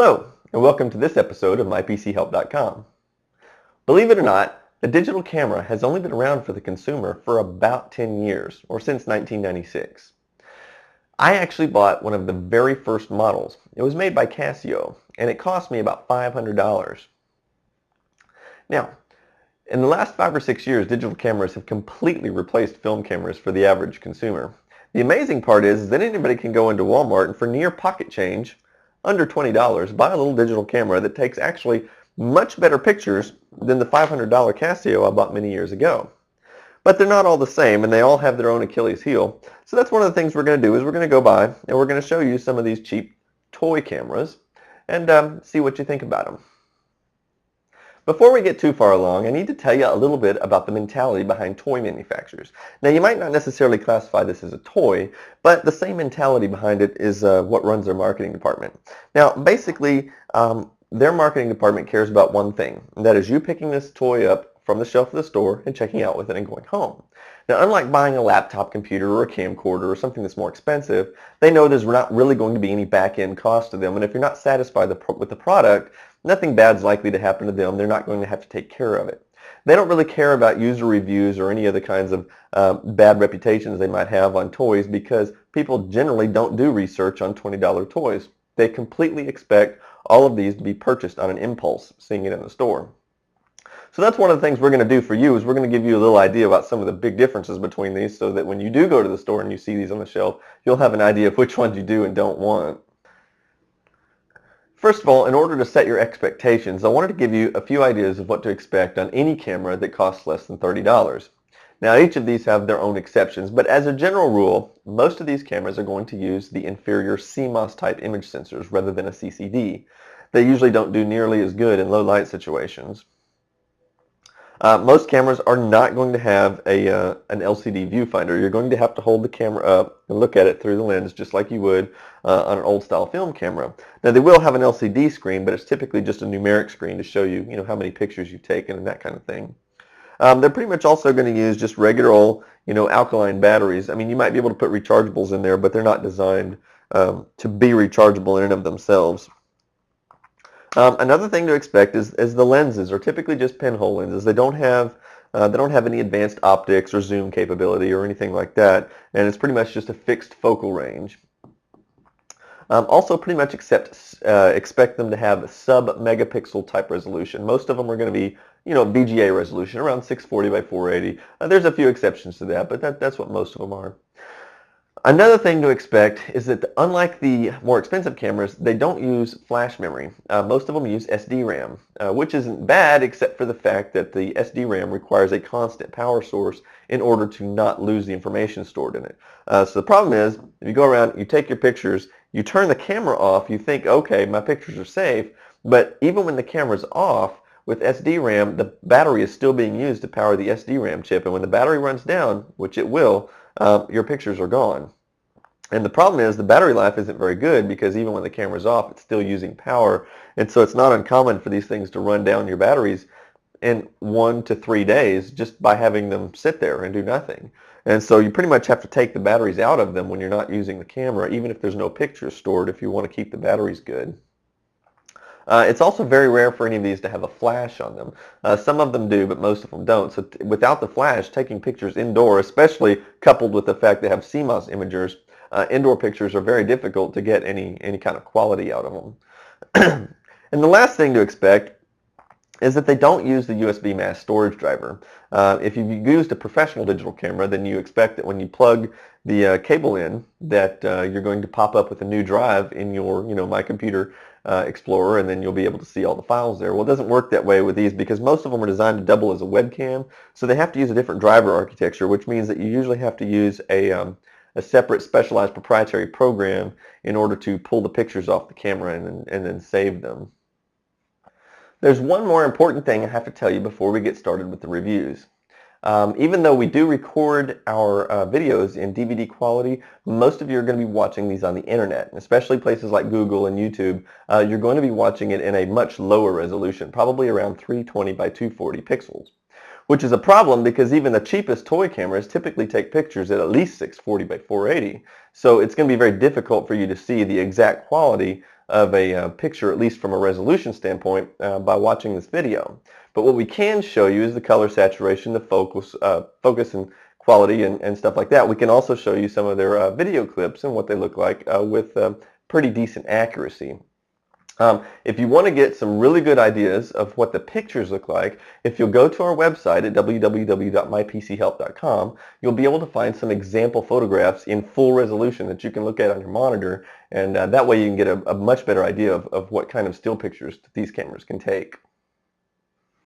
Hello, and welcome to this episode of MyPCHelp.com. Believe it or not, the digital camera has only been around for the consumer for about 10 years, or since 1996. I actually bought one of the very first models. It was made by Casio, and it cost me about $500. Now, in the last 5 or 6 years, digital cameras have completely replaced film cameras for the average consumer. The amazing part is that anybody can go into Walmart and for near pocket change, under $20, buy a little digital camera that takes actually much better pictures than the $500 Casio I bought many years ago. But they're not all the same, and they all have their own Achilles heel. So that's one of the things we're going to do is we're going to go by and we're going to show you some of these cheap toy cameras and see what you think about them. Before we get too far along, I need to tell you a little bit about the mentality behind toy manufacturers. Now, you might not necessarily classify this as a toy, but the same mentality behind it is what runs their marketing department. Now, basically, their marketing department cares about one thing, and that is you picking this toy up from the shelf of the store and checking out with it and going home. Now, unlike buying a laptop computer or a camcorder or something that's more expensive, they know there's not really going to be any back-end cost to them, and if you're not satisfied with the product, nothing bad's likely to happen to them. They're not going to have to take care of it. They don't really care about user reviews or any other kinds of bad reputations they might have on toys because people generally don't do research on $20 toys. They completely expect all of these to be purchased on an impulse, seeing it in the store. So that's one of the things we're going to do for you is we're going to give you a little idea about some of the big differences between these so that when you do go to the store and you see these on the shelf, you'll have an idea of which ones you do and don't want. First of all, in order to set your expectations, I wanted to give you a few ideas of what to expect on any camera that costs less than $30. Now, each of these have their own exceptions, but as a general rule, most of these cameras are going to use the inferior CMOS type image sensors rather than a CCD. They usually don't do nearly as good in low light situations. Most cameras are not going to have an LCD viewfinder. You're going to have to hold the camera up and look at it through the lens just like you would on an old style film camera. Now they will have an LCD screen, but it's typically just a numeric screen to show you, how many pictures you've taken and that kind of thing. They're pretty much also going to use just regular old, alkaline batteries. I mean, you might be able to put rechargeables in there, but they're not designed to be rechargeable in and of themselves. Another thing to expect is the lenses are typically just pinhole lenses. They don't have any advanced optics or zoom capability or anything like that, and it's pretty much just a fixed focal range. Also, pretty much expect them to have sub-megapixel type resolution. Most of them are going to be, VGA resolution, around 640 by 480. There's a few exceptions to that, but that's what most of them are. Another thing to expect is that unlike the more expensive cameras, they don't use flash memory. Most of them use SD-RAM, which isn't bad except for the fact that the SD-RAM requires a constant power source in order to not lose the information stored in it. So the problem is, if you go around, you take your pictures, you turn the camera off, you think, okay, my pictures are safe, but even when the camera's off, with SD-RAM, the battery is still being used to power the SD-RAM chip, and when the battery runs down, which it will, your pictures are gone. And the problem is the battery life isn't very good because even when the camera's off, it's still using power. And so it's not uncommon for these things to run down your batteries in 1 to 3 days just by having them sit there and do nothing. And so you pretty much have to take the batteries out of them when you're not using the camera, even if there's no pictures stored, if you want to keep the batteries good. It's also very rare for any of these to have a flash on them. Some of them do, but most of them don't. So without the flash, taking pictures indoor, especially coupled with the fact they have CMOS imagers, indoor pictures are very difficult to get any kind of quality out of them. And the last thing to expect is that they don't use the USB mass storage driver. If you've used a professional digital camera, then you expect that when you plug the cable in, that you're going to pop up with a new drive in your, My Computer Explorer, and then you'll be able to see all the files there. Well, it doesn't work that way with these because most of them are designed to double as a webcam, so they have to use a different driver architecture, which means that you usually have to use a separate specialized proprietary program in order to pull the pictures off the camera and then save them. There's one more important thing I have to tell you before we get started with the reviews. Even though we do record our videos in DVD quality, most of you are going to be watching these on the internet, especially places like Google and YouTube. You're going to be watching it in a much lower resolution, probably around 320 by 240 pixels. Which is a problem because even the cheapest toy cameras typically take pictures at least 640 by 480. So it's going to be very difficult for you to see the exact quality of a picture, at least from a resolution standpoint, by watching this video. But what we can show you is the color saturation, the focus and quality and stuff like that. We can also show you some of their video clips and what they look like with pretty decent accuracy. If you want to get some really good ideas of what the pictures look like, if you'll go to our website at www.mypchelp.com, you'll be able to find some example photographs in full resolution that you can look at on your monitor, and that way you can get a much better idea of what kind of still pictures these cameras can take.